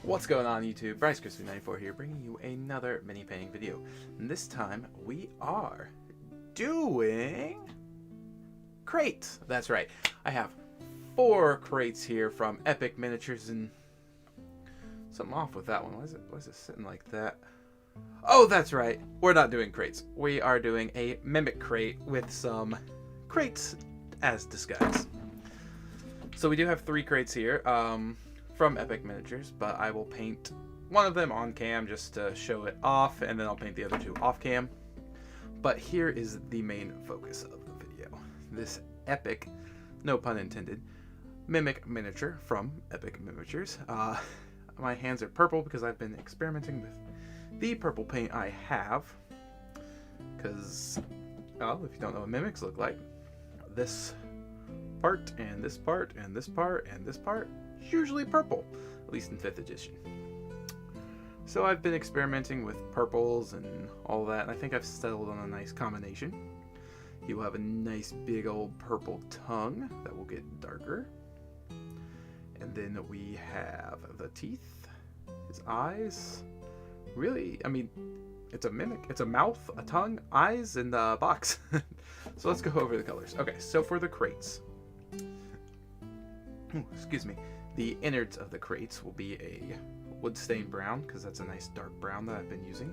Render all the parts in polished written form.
What's going on YouTube? BryceCrispy94 here, bringing you another mini painting video. And this time we are doing crates. That's right. I have 4 crates here from Epic Minatures, and something off with that one. Why is it sitting like that? Oh, that's right. We're not doing crates. We are doing a mimic crate with some crates as disguise. So we do have 3 crates here. From Epic Minatures, but I will paint one of them on cam just to show it off, and then I'll paint the other 2 off cam. But here is the main focus of the video. This epic, no pun intended, mimic miniature from Epic Minatures. My hands are purple because I've been experimenting with the purple paint I have. Because, well, if you don't know what mimics look like, this part, and this part, and this part, and this part, usually purple, at least in 5th edition. So I've been experimenting with purples and all that, and I think I've settled on a nice combination. He will have a nice big old purple tongue that will get darker. And then we have the teeth, his eyes. Really, I mean, it's a mimic. It's a mouth, a tongue, eyes, and a box. So let's go over the colors. Okay, so for the crates. Ooh, excuse me. The innards of the crates will be a wood stained brown, because that's a nice dark brown that I've been using.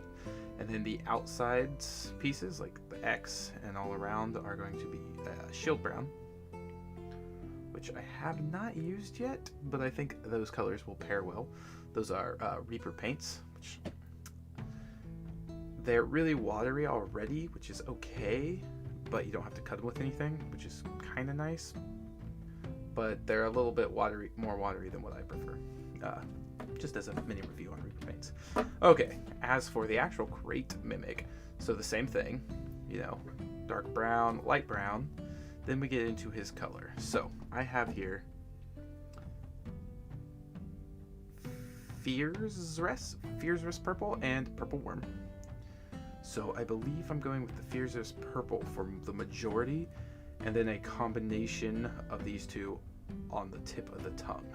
And then the outside pieces, like the X and all around, are going to be shield brown, which I have not used yet, but I think those colors will pair well. Those are Reaper paints, which they're really watery already, which is okay, but you don't have to cut them with anything, which is kind of nice. But they're a little bit more watery than what I prefer. Just as a mini review on Reaper paints. Okay, as for the actual crate mimic, so the same thing, you know, dark brown, light brown. Then we get into his color. So I have here Fierce purple and purple worm. So I believe I'm going with the Fierce purple for the majority, and then a combination of these 2 on the tip of the tongue.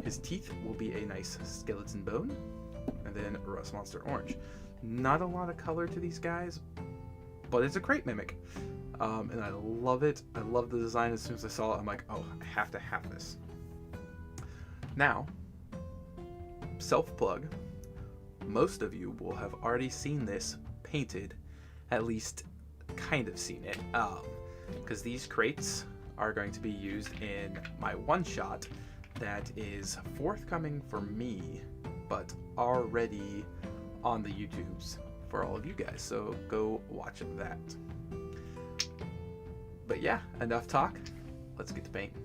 His teeth will be a nice skeleton bone, and then Rust Monster orange. Not a lot of color to these guys, but it's a crate mimic, and I love it. I love the design. As soon as I saw it, I'm like, oh, I have to have this. Now, self-plug, most of you will have already seen this painted, at least kind of seen it, because these crates are going to be used in my one-shot that is forthcoming for me, but already on the YouTubes for all of you guys, so go watch that. But yeah, enough talk, let's get to painting.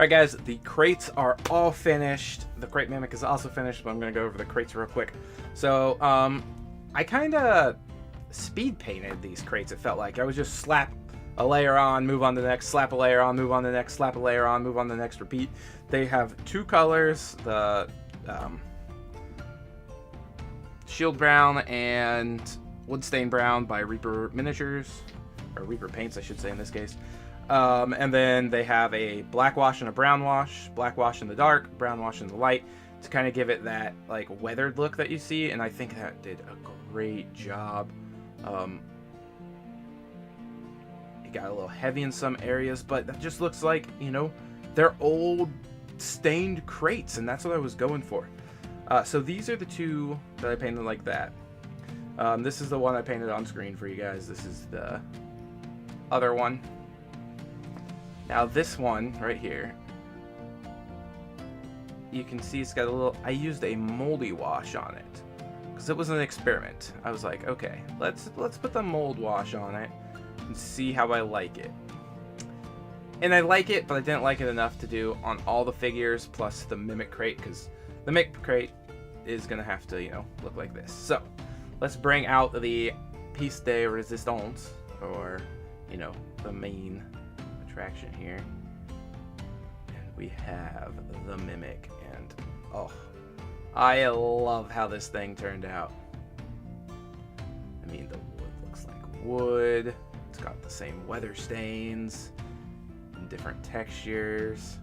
Alright guys, the crates are all finished. The crate mimic is also finished, but I'm going to go over the crates real quick. So, I kind of speed painted these crates, it felt like. I would just slap a layer on, move on to the next, slap a layer on, move on to the next, slap a layer on, move on to the next, repeat. They have two colors, the Shield Brown and Woodstained Brown by Reaper Miniatures, or Reaper Paints I should say in this case. And then they have a black wash and a brown wash. Black wash in the dark, brown wash in the light, to kind of give it that like weathered look that you see, and I think that did a great job. It got a little heavy in some areas, but that just looks like, you know, they're old stained crates, and that's what I was going for. So these are the two that I painted like that. This is the one I painted on screen for you guys. This is the other one. Now this one right here, you can see it's got a little, I used a moldy wash on it because it was an experiment. I was like, okay, let's put the mold wash on it and see how I like it. And I like it, but I didn't like it enough to do on all the figures plus the mimic crate, because the mimic crate is gonna have to, you know, look like this. So let's bring out the piece de resistance, or, you know, the main attraction here, and we have the mimic, and oh, I love how this thing turned out. I mean, the wood looks like wood, it's got the same weather stains and different textures,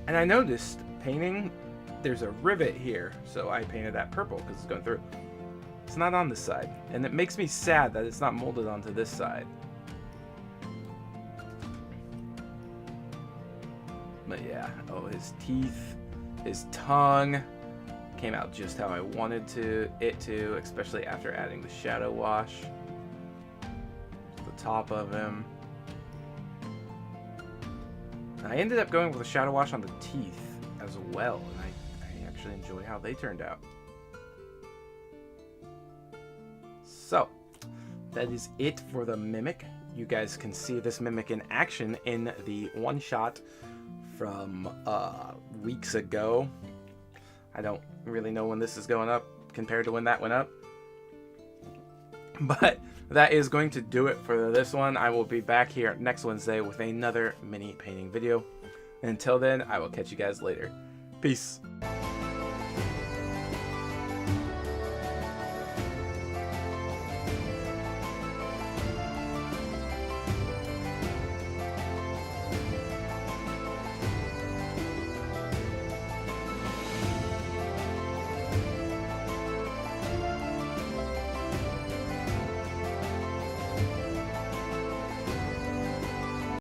and I noticed painting there's a rivet here, so I painted that purple because it's going through. It's not on this side, and it makes me sad that it's not molded onto this side. But yeah, oh, his teeth, his tongue came out just how I wanted it to, especially after adding the shadow wash to the top of him. And I ended up going with a shadow wash on the teeth as well, and I actually enjoy how they turned out. So that is it for the mimic. You guys can see this mimic in action in the one shot from weeks ago. I don't really know when this is going up compared to when that went up, but that is going to do it for this one. I will be back here next Wednesday with another mini painting video. Until then, I will catch you guys later. Peace.